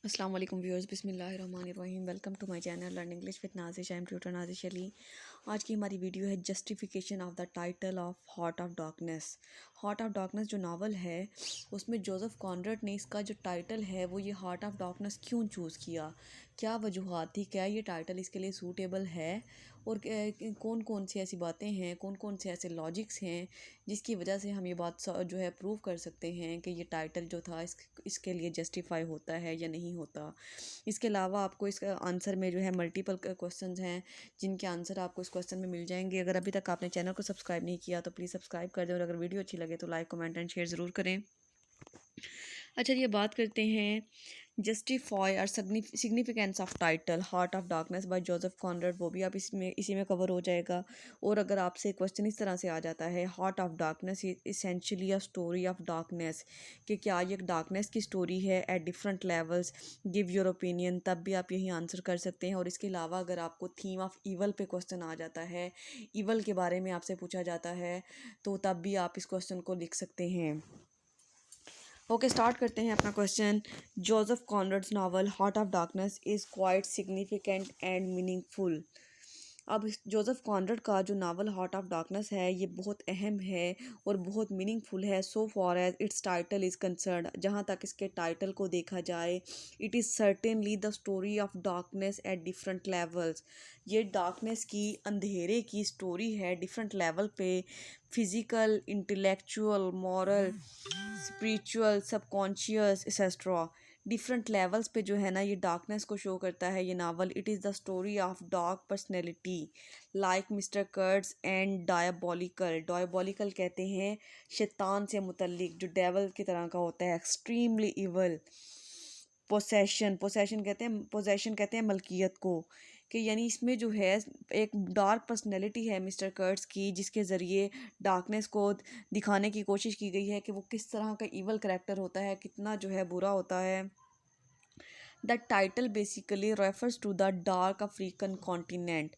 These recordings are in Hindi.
अस्सलाम वालेकुम व्यूअर्स, बिस्मिल्लाहिर्रहमानिर्रहीम। Welcome to my channel learn English with Nazish. I am tutor Nazish Ali. आज की हमारी वीडियो है justification of the title of Heart of Darkness. Heart of darkness जो नावल है उसमें जोसेफ कॉनरेड ने इसका जो टाइटल है वो ये हार्ट ऑफ डार्कनेस क्यों चूज़ किया, क्या वजूहत थी, क्या ये टाइटल इसके लिए सूटेबल है और कौन कौन सी ऐसी बातें हैं, कौन कौन से ऐसे लॉजिक्स हैं जिसकी वजह से हम ये बात जो है प्रूव कर सकते हैं कि ये टाइटल जो था इसके लिए जस्टिफाई होता है या नहीं होता। इसके अलावा आपको इसका आंसर में जो है मल्टीपल क्वेश्चंस हैं जिनके आंसर आपको इस क्वेश्चन में मिल जाएंगे। अगर अभी तक आपने चैनल को सब्सक्राइब नहीं किया तो प्लीज़ सब्सक्राइब कर दें और अगर वीडियो अच्छी लगे तो लाइक कमेंट एंड शेयर ज़रूर करें। अच्छा, ये बात करते हैं जस्टिफाई और significance of title Heart of Darkness by Joseph Conrad. वो भी आप इसमें इसी में कवर हो जाएगा। और अगर आपसे क्वेश्चन इस तरह से आ जाता है heart of darkness is essentially a story of darkness, कि क्या ये एक डार्कनेस की स्टोरी है eight different levels, give your opinion, तब भी आप यही आंसर कर सकते हैं। और इसके अलावा अगर आपको थीम ऑफ ईवल पे क्वेश्चन आ जाता है, ईवल के बारे में आपसे पूछा जाता है, तो तब भी आप इस क्वेश्चन को लिख सकते हैं। ओके, स्टार्ट करते हैं अपना question. Joseph Conrad's novel Heart of Darkness is quite significant and meaningful. अब जोसेफ कॉनरेड का जो नावल हार्ट ऑफ डार्कनेस है ये बहुत अहम है और बहुत मीनिंगफुल है so far as its title is concern. जहाँ तक इसके टाइटल को देखा जाए, it is certainly the story of darkness at different levels. ये डार्कनेस की, अंधेरे की स्टोरी है डिफरेंट लेवल पे, physical, intellectual, moral, spiritual, subconscious etcetera. Different levels पे जो है ना ये डार्कनेस को शो करता है ये novel. It is the story of dark personality like Mister Kurtz and diabolical. Diabolical कहते हैं शैतान से मुतल्लिक, जो डेवल की तरह का होता है, एक्सट्रीमली इवल। पोसेशन कहते हैं मलकियत को, कि यानी इसमें जो है एक डार्क पर्सनैलिटी है मिस्टर कर्ट्स की, जिसके ज़रिए डार्कनेस को दिखाने की कोशिश की गई है कि वो किस तरह का इवल करेक्टर होता है, कितना जो है बुरा होता है। The title basically refers to the dark African continent.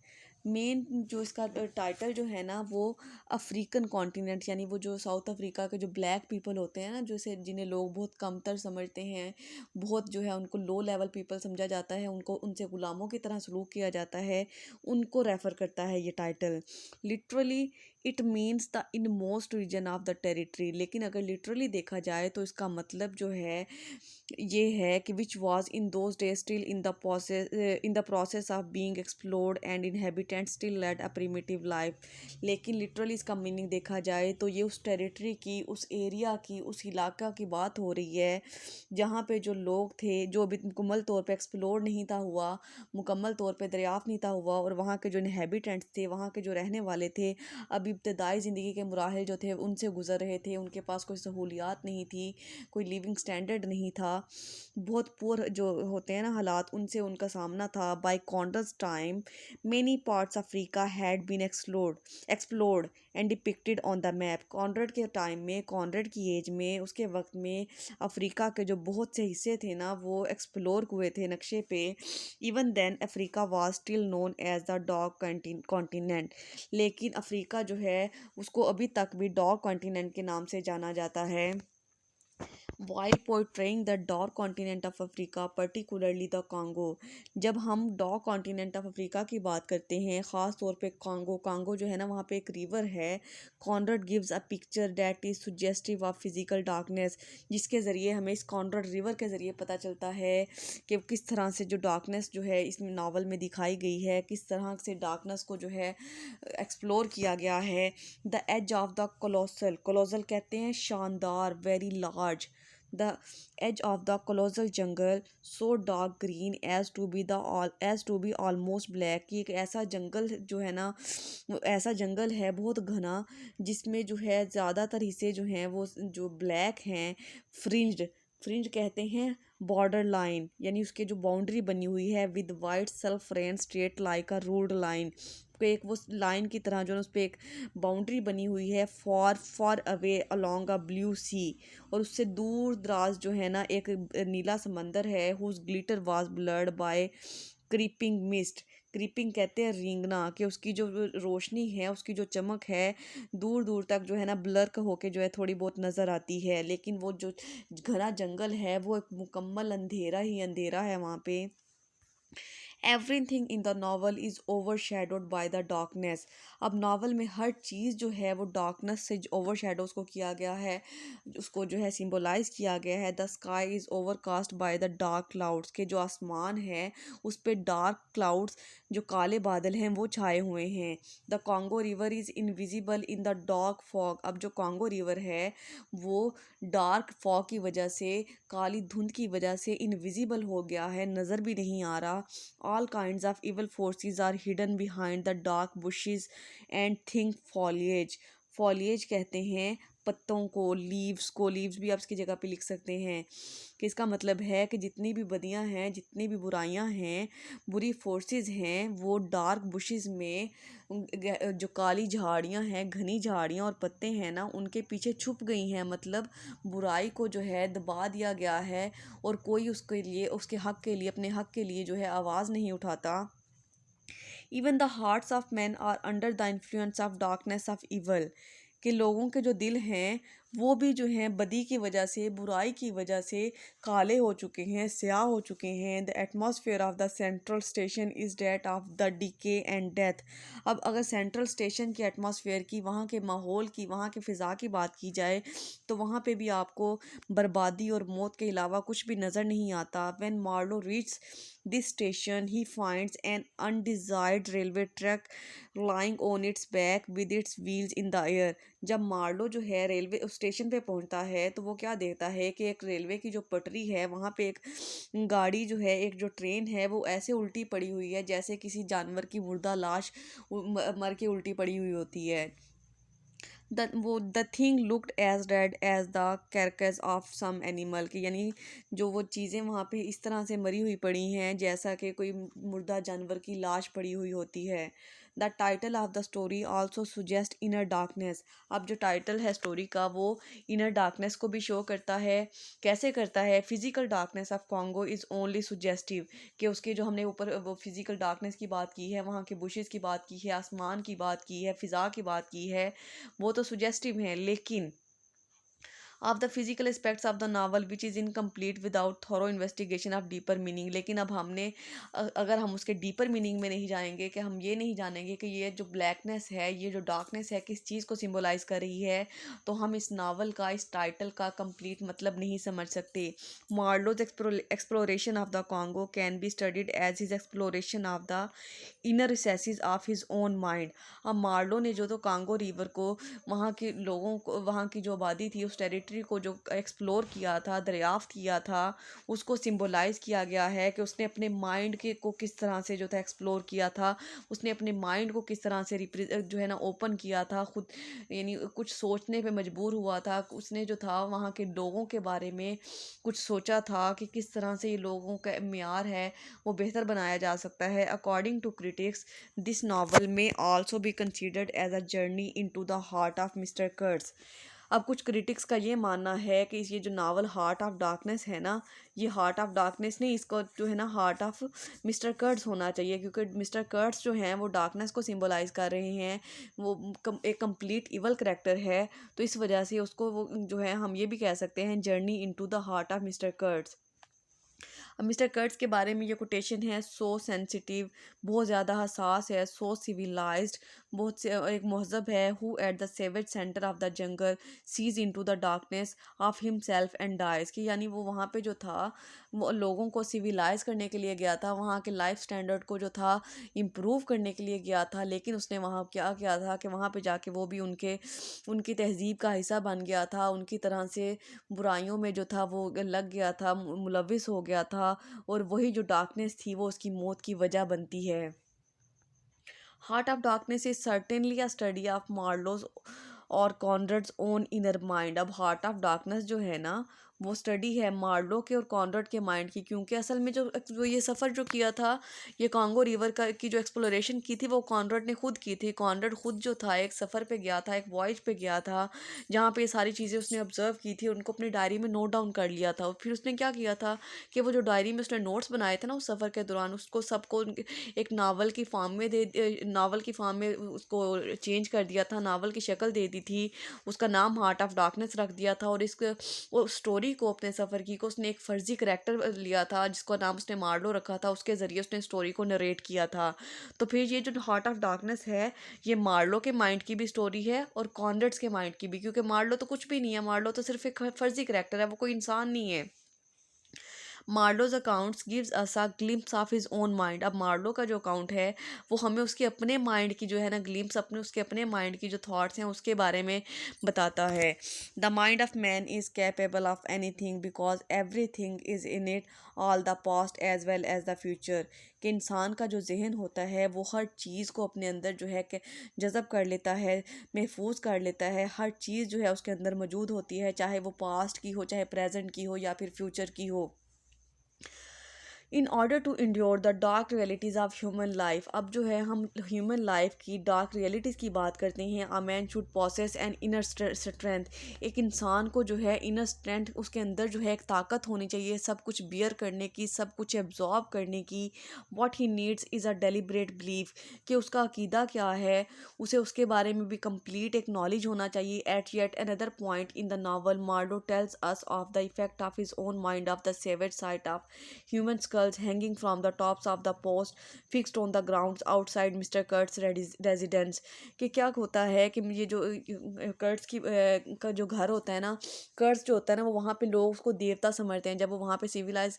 Main जो इसका टाइटल जो है ना वो अफ्रीकन कॉन्टिनेंट, यानी वो जो साउथ अफ्रीका के जो ब्लैक पीपल होते हैं ना, जैसे जिन्हें लोग बहुत कमतर समझते हैं, बहुत जो है उनको लो लेवल पीपल समझा जाता है, उनको उनसे गुलामों की तरह सलूक किया जाता है, उनको रेफ़र करता है ये title. Literally it means the innermost region of the territory. लेकिन अगर लिटरली देखा जाए तो इसका मतलब जो है ये है कि which was in those days still in the process of being explored and inhabitant still led a primitive life. लेकिन लिटरली इसका मीनिंग देखा जाए तो ये उस टेरिटरी की, उस एरिया की, उस इलाका की बात हो रही है जहाँ पे जो लोग थे, जो अभी मुकम्मल तौर पे एक्सप्लोर नहीं था हुआ, मुकम्मल तौर पे दरियाफ़त नहीं था हुआ, और वहाँ के जो इनहेबिटेंट्स थे, वहाँ के जो रहने वाले थे, अभी इब्तदाई ज़िंदगी के मराहल जो थे उनसे गुजर रहे थे, उनके पास कोई सहूलियात नहीं थी, कोई लिविंग स्टैंडर्ड नहीं था, बहुत पुअर जो होते हैं ना हालात, उनसे उनका सामना था। By contrast time many parts Africa had been explored and depicted on the map. Conrad के टाइम में, कॉनरेड की एज में, उसके वक्त में अफ्रीका के जो बहुत से हिस्से थे ना वो एक्सप्लोर हुए थे नक्शे पे। Even then Africa was still known as the dark continent. लेकिन अफ्रीका जो है उसको अभी तक भी डॉग कॉन्टिनेंट के नाम से जाना जाता है। While portraying the dark continent of Africa particularly the Congo. जब हम डार्क कॉन्टिनेंट ऑफ अफ्रीका की बात करते हैं, ख़ास तौर पे कॉन्गो, कॉन्गो जो है ना वहाँ पे एक रिवर है। Conrad gives a picture that is suggestive of physical darkness, जिसके ज़रिए हमें इस कॉनरेड रिवर के ज़रिए पता चलता है कि किस तरह से जो डार्कनेस जो है इस नावल में दिखाई गई है, किस तरह से डार्कनेस को जो है एक्सप्लोर किया गया है। The edge of the colossal, colossal कहते हैं शानदार, very large. The edge of the colossal jungle so dark green as to be almost black, कि एक ऐसा जंगल जो है ना, ऐसा जंगल है बहुत घना, जिसमें जो है ज़्यादातर हिस्से जो हैं वो जो ब्लैक हैं। फ्रिंज्ड, फ्रिंज कहते हैं बॉर्डर लाइन, यानी उसके जो बाउंड्री बनी हुई है with white self rain straight like a ruled line, एक वो लाइन की तरह जो है उस पर एक बाउंड्री बनी हुई है, far far away along a blue sea. और उससे दूर दराज जो है ना एक नीला समंदर है, whose glitter was blurred by creeping mist, creeping कहते हैं रेंगना, कि उसकी जो रोशनी है, उसकी जो चमक है, दूर दूर तक जो है ना ब्लर होके जो है थोड़ी बहुत नज़र आती है, लेकिन वो जो घना जंगल है वो एक मुकम्मल अंधेरा ही अंधेरा है वहाँ पे। Everything in the novel is overshadowed by the darkness. अब नावल में हर चीज़ जो है वो डार्कनेस से ओवरशैडो उसको किया गया है, उसको जो है सिंबलाइज किया गया है। The sky is overcast by the dark clouds, के जो आसमान है उस पे डार्क क्लाउड्स, जो काले बादल हैं वो छाए हुए हैं। The Congo river is invisible in the dark fog. अब जो कॉन्गो रिवर है वो डार्क फॉग की वजह से, काली धुंध की वजह से इनविजिबल हो गया है, नज़र भी नहीं आ रहा। All kinds of evil forces are hidden behind the dark bushes and thick foliage. foliage कहते हैं पत्तों को, लीव्स को, लीव्स भी आप इसकी जगह पे लिख सकते हैं, कि इसका मतलब है कि जितनी भी बदियां हैं, जितनी भी बुराइयां हैं, बुरी फोर्सेस हैं, वो डार्क बुशेस में, जो काली झाड़ियां हैं, घनी झाड़ियां और पत्ते हैं ना, उनके पीछे छुप गई हैं। मतलब बुराई को जो है दबा दिया गया है, और कोई उसके लिए, उसके हक के लिए, अपने हक के लिए जो है आवाज़ नहीं उठाता। Even the hearts of man are under the influence of darkness of evil, कि लोगों के जो दिल हैं वो भी जो हैं बदी की वजह से, बुराई की वजह से काले हो चुके हैं, स्याह हो चुके हैं। The atmosphere of the central station is that of the decay and death. अब अगर सेंट्रल स्टेशन के एटमॉस्फेयर की, वहाँ के माहौल की, वहाँ के फ़िज़ा की बात की जाए तो वहाँ पे भी आपको बर्बादी और मौत के अलावा कुछ भी नज़र नहीं आता। When Marlow reach this station he finds an undesired railway track lying on its back with its wheels in the air। जब मार्लो जो है रेलवे स्टेशन पे पहुंचता है तो वो क्या देखता है कि एक रेलवे की जो पटरी है वहाँ पे एक गाड़ी जो है, एक जो ट्रेन है वो ऐसे उल्टी पड़ी हुई है जैसे किसी जानवर की मुर्दा लाश मर के उल्टी पड़ी हुई होती है। The thing looked as red as the carcass of some animal, की यानी जो वो चीज़ें वहाँ पे इस तरह से मरी हुई पड़ी हैं जैसा कि कोई मुर्दा जानवर की लाश पड़ी हुई होती है। The title of the story also suggest inner darkness. अब जो टाइटल है स्टोरी का वो इनर डार्कनेस को भी शो करता है। कैसे करता है? Physical darkness of Congo is only suggestive, कि उसके जो हमने ऊपर वो फिजिकल डार्कनेस की बात की है, वहाँ के बुशेस की बात की है, आसमान की बात की है, फ़िज़ा की बात की है, वो तो सुजेस्टिव हैं, लेकिन of the physical aspects of the novel which is incomplete without thorough investigation of deeper meaning. लेकिन अब हमने अगर हम उसके डीपर मीनिंग में नहीं जाएंगे, कि हम ये नहीं जानेंगे कि ये जो ब्लैकनेस है, ये जो डार्कनेस है, किस चीज़ को सिम्बोलाइज कर रही है, तो हम इस नावल का, इस टाइटल का कंप्लीट मतलब नहीं समझ सकते। Marlow's exploration of the Congo can be studied as his exploration of the inner recesses of his own mind. अब मार्लो ने जो तो कांगो रिवर को, वहाँ के लोगों को, वहाँ की जो आबादी थी, उस टेरिटरी को जो एक्सप्लोर किया था, दरियाफ्त किया था, उसको सिंबलाइज किया गया है कि उसने अपने माइंड के को किस तरह से जो था एक्सप्लोर किया था, उसने अपने माइंड को किस तरह से जो है ना ओपन किया था खुद, यानी कुछ सोचने पे मजबूर हुआ था। उसने जो था वहाँ के लोगों के बारे में कुछ सोचा था कि किस तरह से ये लोगों का म्यार है वो बेहतर बनाया जा सकता है। According to critics this novel may also be considered as a journey into the heart of Mister Kurtz. अब कुछ क्रिटिक्स का ये मानना है कि ये जो नावल हार्ट ऑफ डार्कनेस है ना, ये हार्ट ऑफ डार्कनेस नहीं, इसको जो है ना हार्ट ऑफ मिस्टर कर्ट्स होना चाहिए, क्योंकि मिस्टर कर्ट्स जो हैं वो डार्कनेस को सिंबलाइज कर रहे हैं, वो एक कंप्लीट इवल करेक्टर है, तो इस वजह से उसको वो जो है हम ये भी कह सकते हैं journey into the heart of Mister Kurtz. अब मिस्टर कर्ट्स के बारे में ये कोटेशन है, सो सेंसिटिव, बहुत ज़्यादा हसास है, सो सिविलाइज्ड, बहुत से एक महजब है, who at the savage centre of the jungle sees into the darkness of himself and dies, कि यानी वो वहाँ पे जो था वो लोगों को सिविलाइज करने के लिए गया था, वहाँ के लाइफ स्टैंडर्ड को जो था इम्प्रूव करने के लिए गया था, लेकिन उसने वहाँ क्या किया था कि वहाँ पे जाके वो भी उनकी तहज़ीब का हिस्सा बन गया था, उनकी तरह से बुराइयों में जो था वो लग गया था, मुलविस हो गया था, और वही जो डार्कनेस थी वो उसकी मौत की वजह बनती है। Heart of darkness is certainly a study of Marlowe's और कॉनरड्स ओन इनर माइंड। अब हार्ट ऑफ डार्कनेस जो है ना वो स्टडी है मार्लो के और कॉनरड के माइंड की, क्योंकि असल में जो ये सफ़र जो किया था, ये कांगो रिवर का की जो एक्सप्लोरेशन की थी वो कॉनरड ने खुद की थी। कॉनरड खुद जो था एक सफ़र पे गया था, एक वॉयज पे गया था, जहाँ पे ये सारी चीज़ें उसने ऑब्जर्व की थी, उनको अपनी डायरी में नोट डाउन कर लिया था। फिर उसने क्या किया था कि वो जो डायरी में उसने नोट्स बनाए थे ना उस सफ़र के दौरान, उसको सबको एक नावल की फॉर्म में उसको चेंज कर दिया था, नावल की शक्ल दे दी थी, उसका नाम हार्ट ऑफ डार्कनेस रख दिया था। और वो स्टोरी को, अपने सफ़र की को, उसने एक फ़र्जी करेक्टर लिया था जिसका नाम उसने मार्लो रखा था, उसके ज़रिए उसने स्टोरी को नरेट किया था। तो फिर ये जो हार्ट ऑफ डार्कनेस है, ये मार्लो के माइंड की भी स्टोरी है और कॉनरेड्स के माइंड की भी, क्योंकि मार्लो तो कुछ भी नहीं है, मार्लो तो सिर्फ एक फ़र्जी करेक्टर है, वो कोई इंसान नहीं है। Marlowe's accounts gives us a glimpse of his own mind. अब मार्लो का जो अकाउंट है वो हमें उसके अपने माइंड की जो है ना ग्लिम्स, उसके अपने माइंड की जो थॉट्स हैं उसके बारे में बताता है। The mind of man is capable of anything because everything is in it, all the past as well as the future. कि इंसान का जो जहन होता है वो हर चीज़ को अपने अंदर जो है कि जज़ब कर लेता है, महफूज कर लेता है, हर चीज़ जो है उसके अंदर मौजूद होती है, चाहे वो पास्ट की हो, चाहे प्रेजेंट की हो या फिर फ्यूचर की हो। In order to endure the dark realities of human life. अब जो है हम ह्यूमन लाइफ की डार्क रियलिटीज़ की बात करते हैं। A man should possess an inner strength. एक इंसान को जो है इनर स्ट्रेंथ, उसके अंदर जो है एक ताकत होनी चाहिए सब कुछ बियर करने की, सब कुछ एब्जॉर्ब करने की। What he needs is a deliberate belief, कि उसका अकीदा क्या है, उसे उसके बारे में भी कंप्लीट एक नॉलेज होना चाहिए। At yet another point in the novel Marlow tells us of the effect of his own mind of the savage sight of human skulls hanging from the tops of the post fixed on the grounds outside Mr. Kurt's residence। कि क्या होता है कि ये जो कर्ट्स का जो घर होता है ना, कर्ट्स जो होता है ना, वो वहाँ पे लोग उसको देवता समझते हैं जब वो वहाँ पे सिविलाइज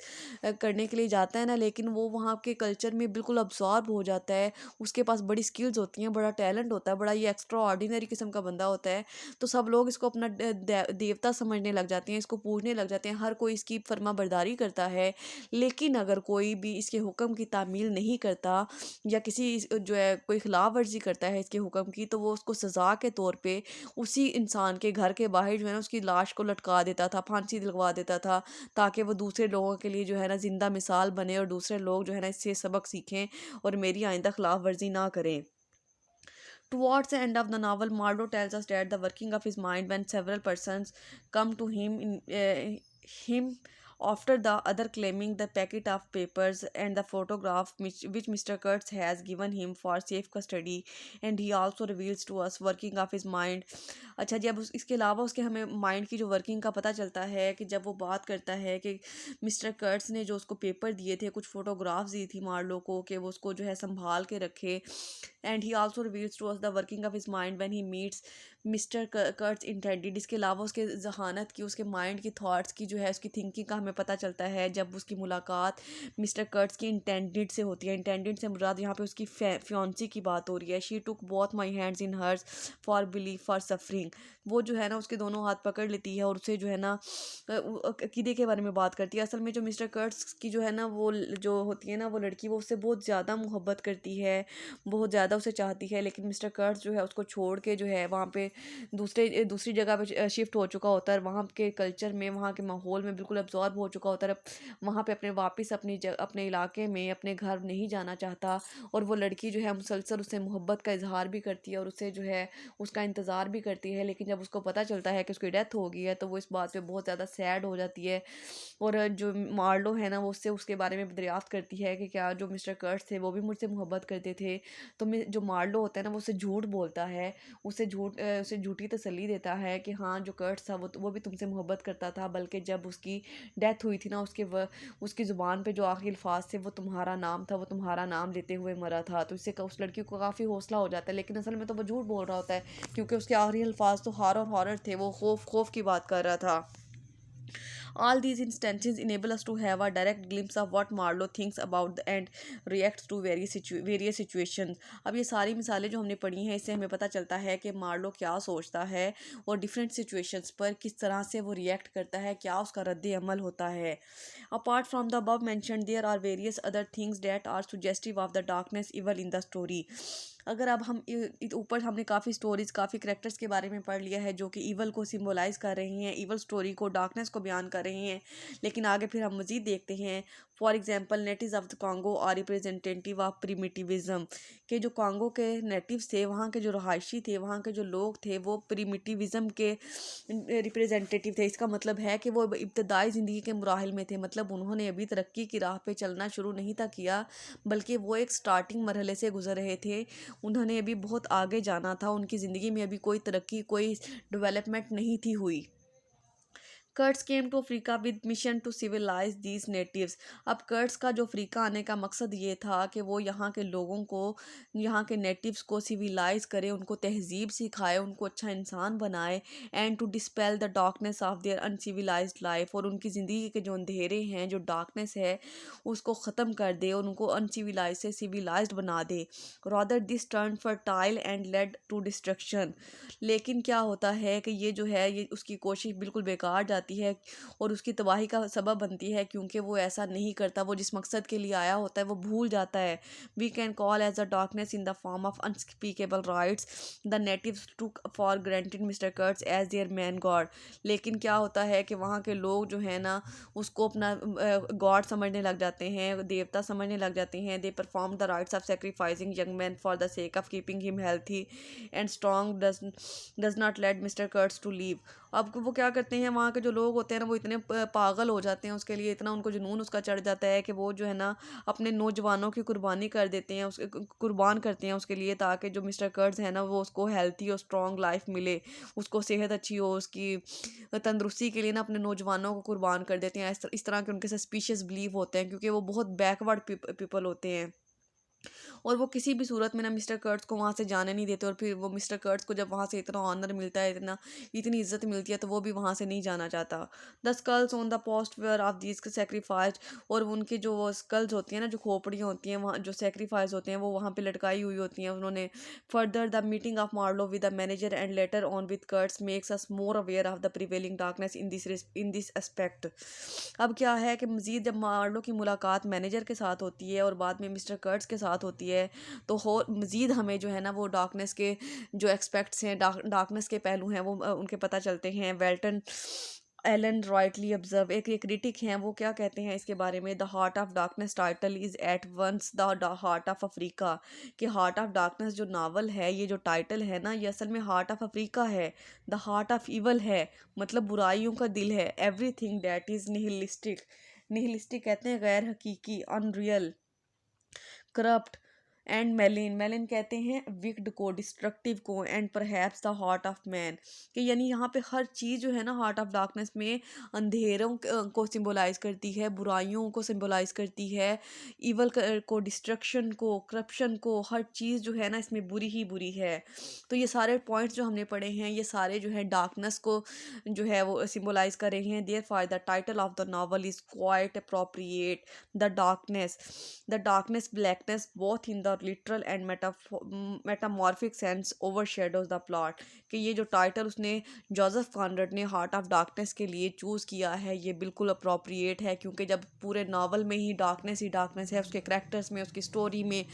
करने के लिए जाता है ना, लेकिन वो वहाँ के कल्चर में बिल्कुल अब्सॉर्ब हो जाता है। उसके पास बड़ी स्किल्स होती हैं, बड़ा टैलेंट होता है, बड़ा ये एक्स्ट्रा ऑर्डिनरी किस्म का बंदा होता है। तो सब लोग इसको अपना देवता समझने लग जाते हैं, इसको पूजने लग जाते हैं, हर कोई इसकी फर्मा बरदारी करता है। लेकिन अगर कोई भी इसके हुक्म की तामील नहीं करता या किसी जो है कोई खिलाफ वर्जी करता है इसके हुक्म की, तो वो उसको सज़ा के तौर पे उसी इंसान के घर के बाहर जो है ना उसकी लाश को लटका देता था, फांसी दिलवा देता था, ताकि वो दूसरे लोगों के लिए जो है ना ज़िंदा मिसाल बने और दूसरे लोग जो है ना इससे सबक सीखें और मेरी आइंदा खिलाफ वर्जी ना करें। Towards the end of the novel, Marlowe tells us that the working of his mind when several persons come to him after the other claiming the packet of papers and the photograph which Mr. Kurtz has given him for safe custody, and he also reveals to us working of his mind। अच्छा जी, अब इसके अलावा उसके हमें माइंड की जो वर्किंग का पता चलता है कि जब वो बात करता है कि मिस्टर कर्ट्स ने जो उसको पेपर दिए थे, कुछ फोटोग्राफ्स दी थी मार्लो को कि वो उसको जो है संभाल के रखे। And he also reveals to us the working of his mind when he meets Mister Kurtz intended. इसके अलावा उसके जहानत की, उसके माइंड की थॉट्स की जो है, उसकी थिंकिंग का हमें पता चलता है जब उसकी मुलाकात मिस्टर कर्ट्स की इंटेंडेड से होती है। इंटेंडेड से मुराद यहाँ पे उसकी फियांसी की बात हो रही है। She took both my hands in hers for belief for suffering. वो जो है ना उसके दोनों हाथ पकड़ लेती है और उसे जो है ना अकीदे के बारे में बात करती है। असल में जो मिस्टर कर्ट्स की जो है ना वो जो होती है ना वो लड़की, वो उससे बहुत ज़्यादा मोहब्बत करती है, बहुत ज़्यादा उसे चाहती है, लेकिन मिस्टर कर्ट्स जो है उसको छोड़ के जो है वहाँ पे दूसरी जगह पे शिफ्ट हो चुका होता है। वहाँ के कल्चर में, वहाँ के माहौल में बिल्कुल अब्जॉर्ब हो चुका होता है। वहाँ पे अपने वापस अपने इलाके में, अपने घर नहीं जाना चाहता। और वो लड़की जो है मुसलसल उससे मोहब्बत का इजहार भी करती है और उसे जो है उसका इंतज़ार भी करती है। लेकिन जब उसको पता चलता है कि उसकी डेथ हो गई है तो वो इस बात पे बहुत ज़्यादा सैड हो जाती है। और जो मार्लो है ना वो उससे उसके बारे में दरियाफ्त करती है कि क्या जो मिस्टर कर्ट्स थे वो भी मुझसे मोहब्बत करते थे। तो जो मार्लो होता है ना वो उसे झूठ बोलता है, उसे झूठी तसल्ली देता है कि हाँ जो कर्ट्स था वो भी तुमसे मोहब्बत करता था, बल्कि जब उसकी डेथ हुई थी ना उसकी ज़ुबान पे जो आखिरी अल्फाज थे वो तुम्हारा नाम था, वो तुम्हारा नाम लेते हुए मरा था। तो इससे उस लड़की को काफ़ी हौसला हो जाता है, लेकिन असल में तो वो झूठ बोल रहा होता है, क्योंकि उसके आखिरी अल्फाज तो हॉरर थे, वो खौफ की बात कर रहा था। All these instances enable us to have a direct glimpse of what Marlowe thinks about and reacts to various situations। अब ये सारी मिसालें जो हमने पढ़ी हैं इससे हमें पता चलता है कि मार्लो क्या सोचता है और डिफरेंट सिचुएशंस पर किस तरह से वो रिएक्ट करता है, क्या उसका रद्द अमल होता है। Apart from the above mentioned, there are various other things that are suggestive of the darkness evil in the story। अगर अब हम ऊपर हमने काफ़ी स्टोरीज़ काफ़ी करेक्टर्स के बारे में पढ़ लिया है जो कि ईवल को सिम्बोलाइज़ कर रही हैं, ईवल स्टोरी को, डार्कनेस को बयान कर रही हैं, लेकिन आगे फिर हम मज़ीद देखते हैं। For example natives of the Congo are representative of primitivism, के जो कॉन्गो के नेटिव्स थे, वहाँ के जो रहायशी थे, वहाँ के जो लोग थे, वो प्रिमिटिविज्म के रिप्रेजेंटेटिव थे। इसका मतलब है कि वो इब्तदाई ज़िंदगी के मराहिल में थे, मतलब उन्होंने अभी तरक्की की राह पे चलना शुरू नहीं था किया, बल्कि वो एक स्टार्टिंग मरहले से गुजर रहे थे। उन्होंने अभी बहुत आगे जाना था, उनकी ज़िंदगी में अभी कोई तरक्की, कोई डेवलपमेंट नहीं थी हुई। Kurtz came to Africa with mission to civilize these natives. अब कर्ट्स का जो अफ्रीका आने का मकसद ये था कि वो यहाँ के लोगों को, यहाँ के नेटिव्स को सिविलाइज करे, उनको तहजीब सिखाए, उनको अच्छा इंसान बनाए, and to dispel the darkness of their uncivilised life, और उनकी ज़िंदगी के जो अंधेरे हैं, जो डार्कनेस है, उसको ख़त्म कर दे और उनको अनसिविलाइज से सिविलाइज्ड बना दे। Rather this turn fertile and led to destruction. लेकिन क्या होता है कि ये जो है, ये उसकी कोशिश बिल्कुल बेकार जाती है और उसकी तबाही का सबब बनती है, क्योंकि वो ऐसा नहीं करता, वो जिस मकसद के लिए आया होता है वो भूल जाता है। We can call as a darkness in the form of unspeakable rites the natives took for granted Mister Kurtz as their man god. लेकिन क्या होता है कि वहाँ के लोग जो है ना, उसको अपना गॉड समझने लग जाते हैं, देवता समझने लग जाते हैं। They perform the rites of sacrificing young man for the sake of keeping him healthy and strong does not let Mister Kurtz to leave. अब वो क्या करते हैं, वहाँ के जो लोग होते हैं ना, वो इतने पागल हो जाते हैं उसके लिए, इतना उनको जुनून उसका चढ़ जाता है कि वो जो है ना अपने नौजवानों की कुर्बानी कर देते हैं, उसके कुर्बान करते हैं उसके लिए, ताकि जो मिस्टर कर्ट्स है ना, वो उसको हेल्थी और स्ट्रॉन्ग लाइफ मिले, उसको सेहत अच्छी हो, उसकी तंदुरुस्ती के लिए ना अपने नौजवानों को कुर्बान कर देते हैं। इस तरह के उनके सस्पिशियस बिलीव होते हैं, क्योंकि वो बहुत बैकवर्ड पीपल होते हैं, और वो किसी भी सूरत में ना मिस्टर कर्ट्स को वहाँ से जाने नहीं देते। और फिर वो मिस्टर कर्ट्स को जब वहाँ से इतना ऑनर मिलता है, इतनी इज्जत मिलती है, तो वो भी वहाँ से नहीं जाना चाहता। The skulls on the post where of these sacrifices, और उनके जो स्कल्स होती हैं ना, जो खोपड़ियाँ होती हैं, वहाँ जो सेक्रीफाइस होते हैं, वो वहाँ पे लटकाई हुई होती हैं उन्होंने। Further the meeting of Marlow with the manager and later on with Kurtz makes us more aware of the prevailing darkness in this aspect. अब क्या है कि मज़ीद जब मार्लो की मुलाकात मैनेजर के साथ होती है और बाद में मिस्टर कर्ट्स के साथ होती है, तो हो मज़ीद हमें जो है ना, वो डार्कनेस के जो एक्सपेक्ट्स हैं, डार्कनेस के पहलू हैं, वो उनके पता चलते हैं। वेल्टन एलन राइटली ऑब्जर्व, एक क्रिटिक हैं, वो क्या कहते हैं इसके बारे में, the heart of darkness title is at once the heart of Africa. कि हार्ट ऑफ डार्कनेस जो नावल है, ये जो टाइटल है ना, ये असल में हार्ट ऑफ अफ्रीका है, द हार्ट ऑफ ईवल है, मतलब बुराइयों का दिल है। Everything that is nihilistic, nihilistic कहते हैं गैर हकीकी, अनरियल, करप्ट, एंड मेलिन, मेलिन कहते हैं विक्ड को, डिस्ट्रक्टिव को, and perhaps the heart of man. कि यानी यहाँ पे हर चीज़ जो है ना, हार्ट ऑफ डार्कनेस में अंधेरों को सिंबलाइज करती है, बुराइयों को सिंबलाइज करती है, इवल को, डिस्ट्रक्शन को, करप्शन को, हर चीज़ जो है ना इसमें बुरी ही बुरी है। तो ये सारे पॉइंट्स जो हमने पढ़े हैं, ये सारे जो है डार्कनेस को जो है वो सिंबलाइज कर रहे हैं। Therefore the title of the novel is quite appropriate, the darkness blackness both in the literal and metamorphic sense overshadows the plot. कि ये जो टाइटल उसने जोसेफ कॉनरैड ने हार्ट ऑफ डार्कनेस के लिए चूज़ किया है, ये बिल्कुल अप्रोप्रिएट है, क्योंकि जब पूरे नावल में ही डार्कनेस है, उसके करैक्टर्स में, उसकी स्टोरी में,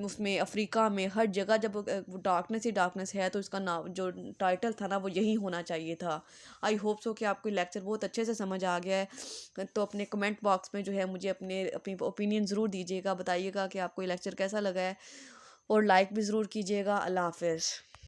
उसमें अफ्रीका में, हर जगह जब डार्कनेस ही डार्कनेस है, तो इसका नाम जो टाइटल था ना, वो यही होना चाहिए था। आई होप सो कि आपको लेक्चर बहुत अच्छे से समझ आ गया है। तो अपने कमेंट बॉक्स में जो है मुझे अपनी ओपिनियन ज़रूर दीजिएगा, बताइएगा कि आपको ये लेक्चर कैसा लगा है, और लाइक भी ज़रूर कीजिएगा। अल्लाह हाफ़िज़।